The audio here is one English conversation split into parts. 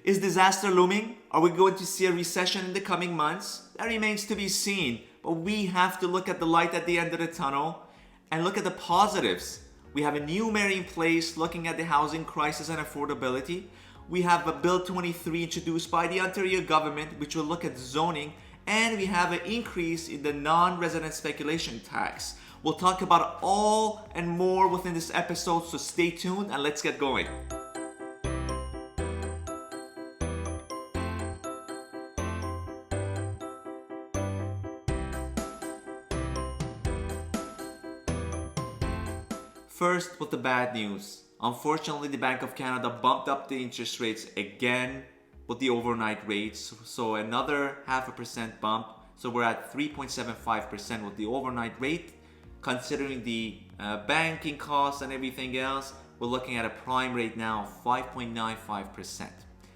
Is disaster looming? Are we going to see a recession in the coming months? That remains to be seen, but we have to look at the light at the end of the tunnel and look at the positives. We have a new mayor in place looking at the housing crisis and affordability. We have a Bill 23 introduced by the Ontario government which will look at zoning, and we have an increase in the non-resident speculation tax. We'll talk about all and more within this episode, so stay tuned and let's get going. First, with the bad news. Unfortunately, the Bank of Canada bumped up the interest rates again with the overnight rates. So another 0.5% bump. So we're at 3.75% with the overnight rate. Considering the banking costs and everything else, we're looking at a prime rate now of 5.95%.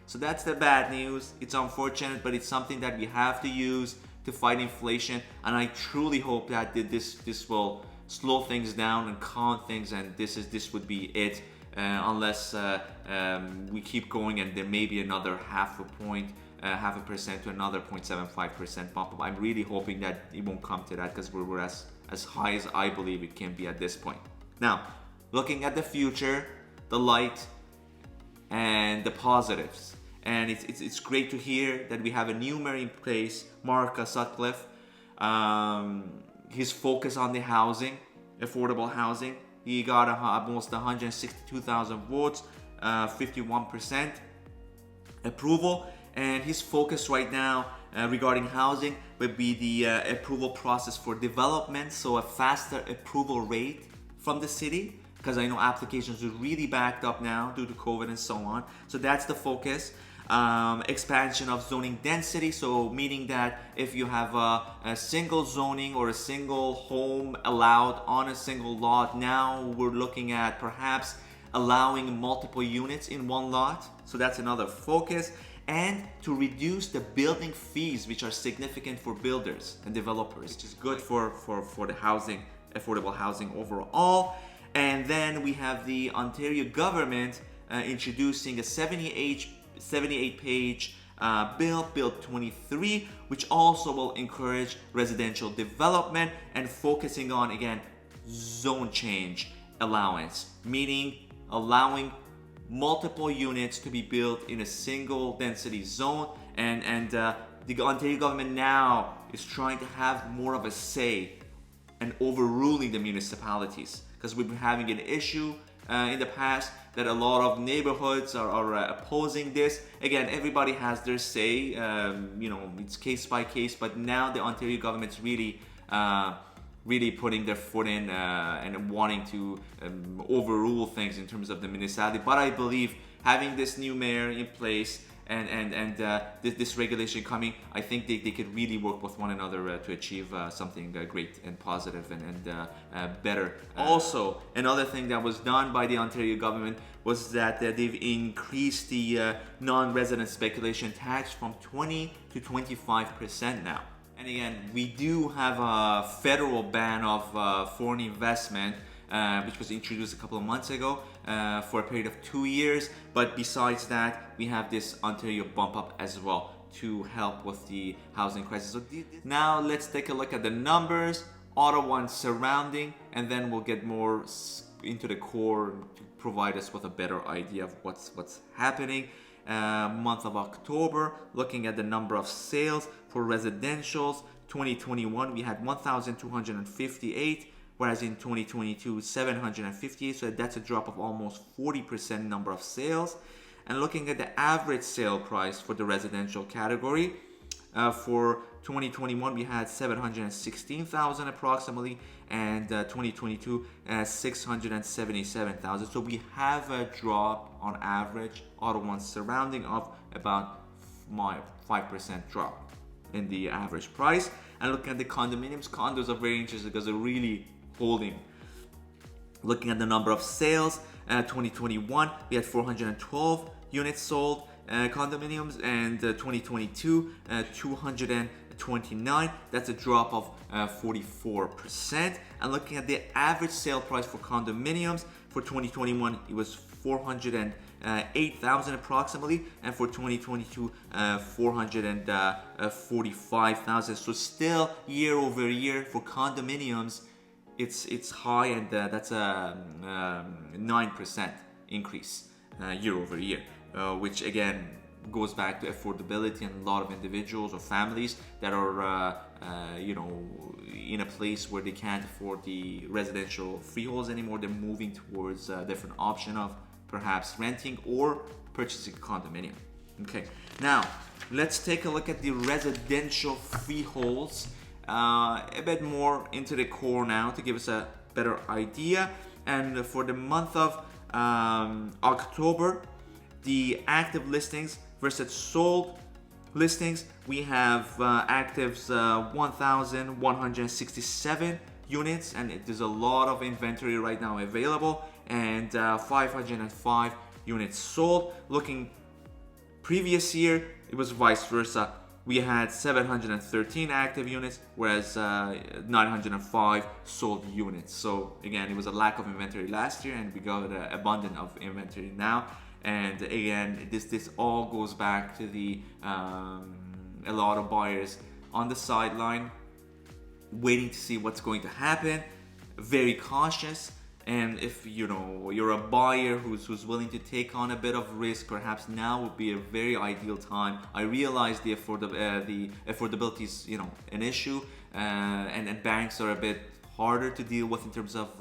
So that's the bad news. It's unfortunate, but it's something that we have to use to fight inflation. And I truly hope that this will slow things down and calm things, and this would be it, unless we keep going and there may be another 0.5% to another 0.75% bump up. I'm really hoping that it won't come to that, because we're as high as I believe it can be at this point. Now, looking at the future, the light and the positives, and it's great to hear that we have a new mayor in place, Mark Sutcliffe. His focus on the housing, affordable housing. He got almost 162,000 votes, 51% approval. And his focus right now regarding housing would be the approval process for development, so a faster approval rate from the city, because I know applications are really backed up now due to COVID and so on. So that's the focus. Expansion of zoning density, so meaning that if you have a single zoning or a single home allowed on a single lot, now we're looking at perhaps allowing multiple units in one lot. So that's another focus. And to reduce the building fees, which are significant for builders and developers, which is good for the housing, affordable housing overall. And then we have the Ontario government introducing a 78-page Bill 23, which also will encourage residential development and focusing on, again, zone change allowance, meaning allowing multiple units to be built in a single density zone. And the Ontario government now is trying to have more of a say and overruling the municipalities, because we've been having an issue in the past that a lot of neighborhoods are opposing this. Again, everybody has their say, it's case by case, but now the Ontario government's really putting their foot in and wanting to overrule things in terms of the municipality. But I believe having this new mayor in place and this regulation coming, I think they could really work with one another to achieve something great and positive and better. Also, another thing that was done by the Ontario government was that they've increased the non-resident speculation tax from 20 to 25% now. And again, we do have a federal ban of foreign investment, which was introduced a couple of months ago for a period of 2 years. But besides that, we have this Ontario bump up as well to help with the housing crisis. So now let's take a look at the numbers, Ottawa and surrounding, and then we'll get more into the core to provide us with a better idea of what's happening. Month of October, looking at the number of sales for residentials, 2021 we had 1,258, whereas in 2022 758, so that's a drop of almost 40% number of sales. And looking at the average sale price for the residential category, for 2021 we had 716,000 approximately, and 2022 677,000. So we have a drop on average, Ottawa and surrounding, of about 5% drop in the average price. And looking at the condos are very interesting because they're really holding. Looking at the number of sales, 2021 we had 412 units sold, condominiums, and 2022 229. That's a drop of 44%. And looking at the average sale price for condominiums for 2021, it was 8,000 approximately, and for 2022, 445,000. So still year over year for condominiums, it's high, and that's a 9% increase year over year, which again goes back to affordability, and a lot of individuals or families that are in a place where they can't afford the residential freeholds anymore. They're moving towards a different option of perhaps renting or purchasing a condominium. Okay, now let's take a look at the residential freeholds a bit more into the core now to give us a better idea. And for the month of October, the active listings versus sold listings, we have actives 1,167 units, and there's a lot of inventory right now available, and 505 units sold. Looking previous year, it was vice versa. We had 713 active units, whereas 905 sold units. So again, it was a lack of inventory last year, and we got an abundance of inventory now. And again, this all goes back to the a lot of buyers on the sideline, waiting to see what's going to happen, very cautious. And if you're a buyer who's willing to take on a bit of risk, perhaps now would be a very ideal time. I realize the affordability is an issue, and banks are a bit harder to deal with in terms of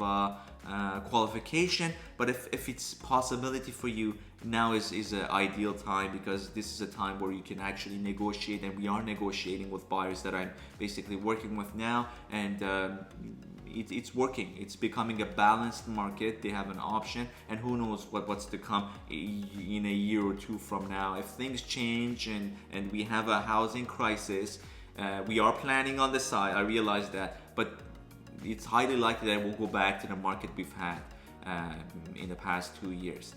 qualification. But if it's possibility for you, now is an ideal time, because this is a time where you can actually negotiate, and we are negotiating with buyers that I'm basically working with now, and it's working. It's becoming a balanced market. They have an option, and who knows what's to come in a year or two from now. If things change and we have a housing crisis, we are planning on the side, I realize that, but it's highly likely that we'll go back to the market we've had in the past 2 years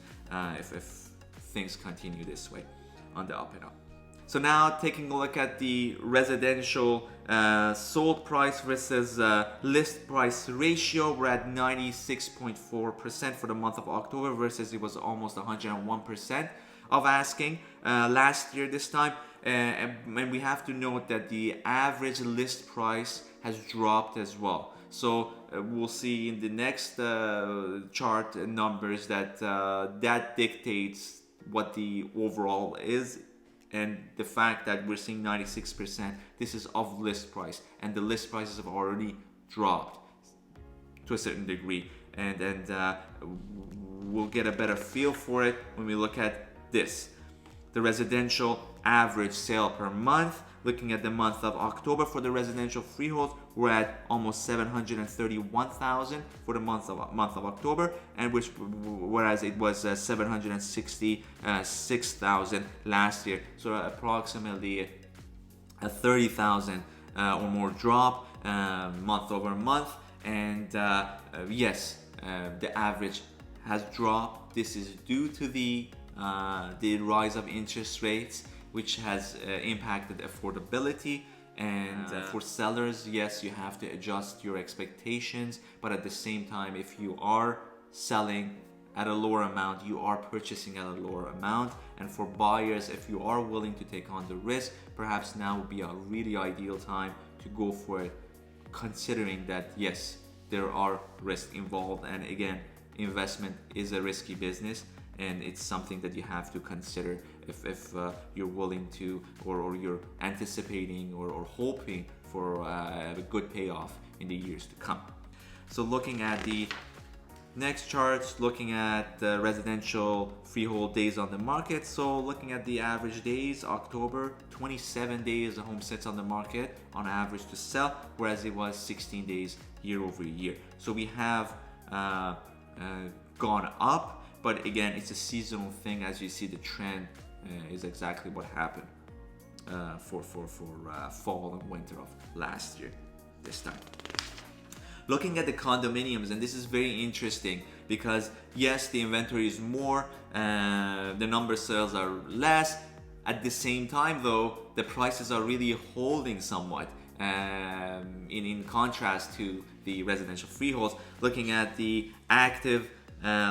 if things continue this way on the up and up. So now taking a look at the residential sold price versus list price ratio, we're at 96.4% for the month of October, versus it was almost 101% of asking last year this time. And we have to note that the average list price has dropped as well. So we'll see in the next chart numbers that that dictates what the overall is. And the fact that we're seeing 96%, this is of list price, and the list prices have already dropped to a certain degree, and we'll get a better feel for it when we look at this. The residential average sale per month, looking at the month of October for the residential freeholds, we're at almost 731,000 for the month of October, and whereas it was 766,000 last year. So approximately a 30,000 or more drop month over month. And yes, the average has dropped. This is due to the rise of interest rates, which has impacted affordability. And for sellers, yes, you have to adjust your expectations, but at the same time, if you are selling at a lower amount, you are purchasing at a lower amount. And for buyers, if you are willing to take on the risk, perhaps now would be a really ideal time to go for it, considering that yes, there are risks involved. And again, investment is a risky business, and it's something that you have to consider if you're willing to, or you're anticipating or hoping for a good payoff in the years to come. So looking at the next charts, looking at the residential freehold days on the market. So looking at the average days, October, 27 days the home sits on the market on average to sell, whereas it was 16 days year over year. So we have gone up, but again, it's a seasonal thing. As you see, the trend is exactly what happened for fall and winter of last year this time. Looking at the condominiums, and this is very interesting because yes, the inventory is more, the number of sales are less. At the same time though, the prices are really holding somewhat in contrast to the residential freeholds. Looking at the active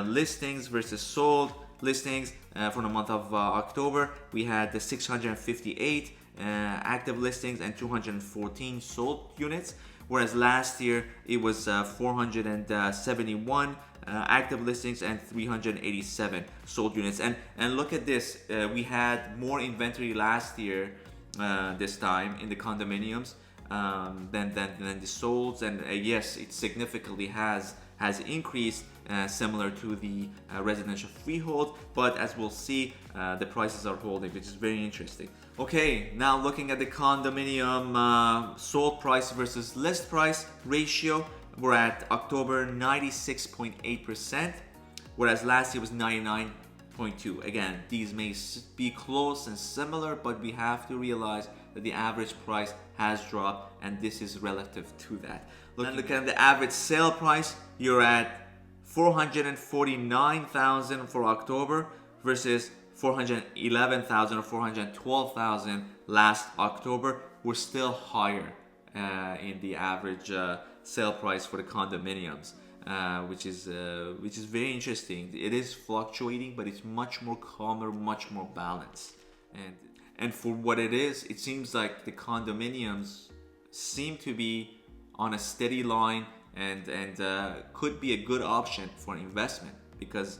listings versus sold, listings for the month of October, we had the 658 active listings and 214 sold units, whereas last year it was 471 active listings and 387 sold units. And look at this, we had more inventory last year this time in the condominiums than the solds, and yes, it significantly has increased, similar to the residential freehold, but as we'll see, the prices are holding, which is very interesting. Okay, now looking at the condominium sold price versus list price ratio, we're at October 96.8%, whereas last year was 99.2%. Again, these may be close and similar, but we have to realize that the average price has dropped, and this is relative to that. Looking at the average sale price, you're at 449,000 for October versus 411,000 or 412,000 last October. We're still higher in the average sale price for the condominiums, which is very interesting. It is fluctuating, but it's much more calmer, much more balanced. And for what it is, it seems like the condominiums seem to be on a steady line, and could be a good option for investment because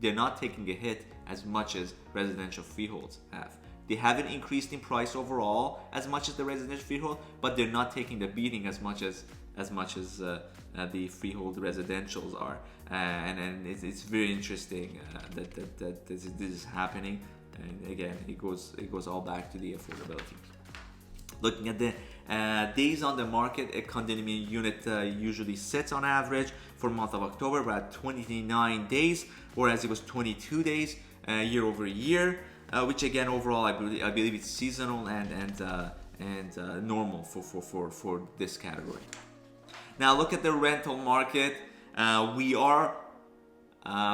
they're not taking a hit as much as residential freeholds have. They haven't increased in price overall as much as the residential freehold, but they're not taking the beating as much as the freehold residentials are. And it's very interesting that this is happening. And again, it goes all back to the affordability. Looking at the days on the market, a condominium unit usually sits on average for the month of October. We're at 29 days, whereas it was 22 days year over year, which again, overall, I believe it's seasonal and normal for this category. Now look at the rental market. We are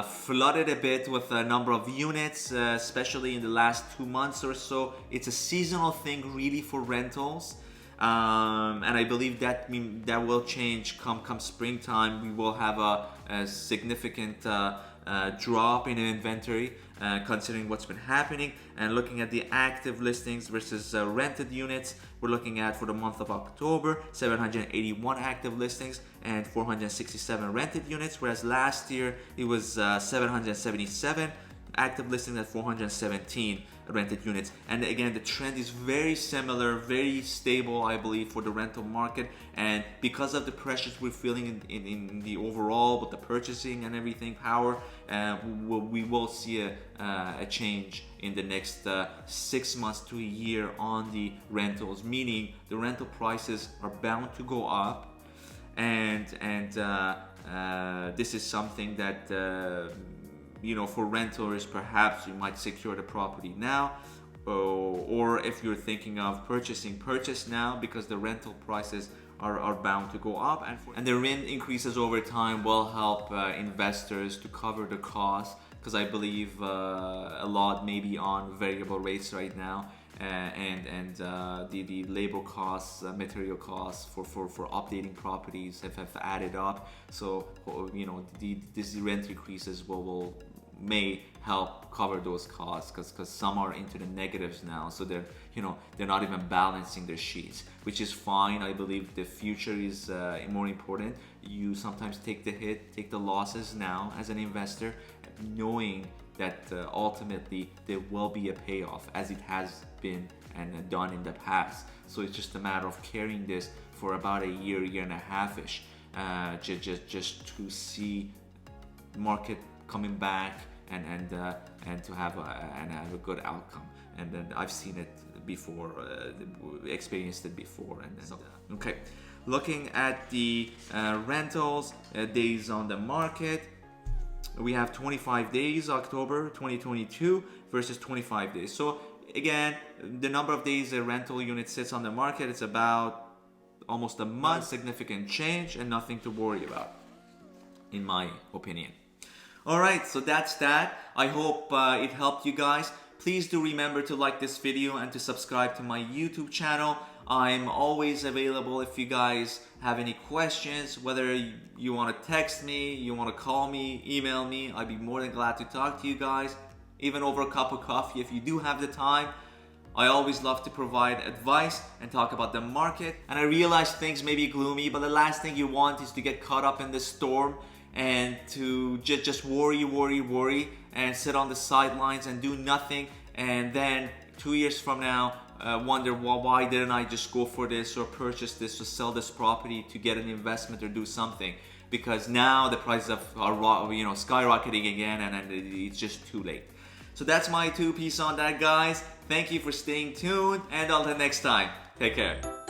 flooded a bit with a number of units, especially in the last 2 months or so. It's a seasonal thing really for rentals, and I believe that will change come springtime. We will have a significant drop in inventory, considering what's been happening. And looking at the active listings versus rented units, we're looking at, for the month of October, 781 active listings and 467 rented units, whereas last year it was 777 active listings and 417 rented units. And again, the trend is very similar, very stable, I believe, for the rental market. And because of the pressures we're feeling in the overall with the purchasing and everything power, we will see a change in the next 6 months to a year on the rentals, meaning the rental prices are bound to go up. And this is something that for renters, perhaps you might secure the property now, or if you're thinking of purchase now, because the rental prices are bound to go up, and the rent increases over time will help investors to cover the costs, because I believe a lot may be on variable rates right now, and the labor costs, material costs for updating properties have added up. So these rent increases may help cover those costs, because some are into the negatives now, so they're not even balancing their sheets, which is fine. I believe the future is more important. You sometimes take the hit, take the losses now as an investor, knowing that ultimately there will be a payoff, as it has been and done in the past. So it's just a matter of carrying this for about a year and a half-ish, just to see market coming back and to have a good outcome. And then I've seen it before, experienced it before. Okay, looking at the rentals, days on the market, we have 25 days October 2022 versus 25 days. So again, the number of days a rental unit sits on the market, it's about almost a month. Significant change and nothing to worry about, in my opinion. Alright, so that's that. I hope it helped you guys. Please do remember to like this video and to subscribe to my YouTube channel. I'm always available if you guys have any questions, whether you want to text me, you want to call me, email me. I'd be more than glad to talk to you guys, even over a cup of coffee if you do have the time. I always love to provide advice and talk about the market. And I realize things may be gloomy, but the last thing you want is to get caught up in the storm and to just worry and sit on the sidelines and do nothing, and then 2 years from now wonder, well, why didn't I just go for this or purchase this or sell this property to get an investment or do something, because now the prices are skyrocketing again and it's just too late. So that's my 2 piece on that, guys. Thank you for staying tuned, and until next time, take care.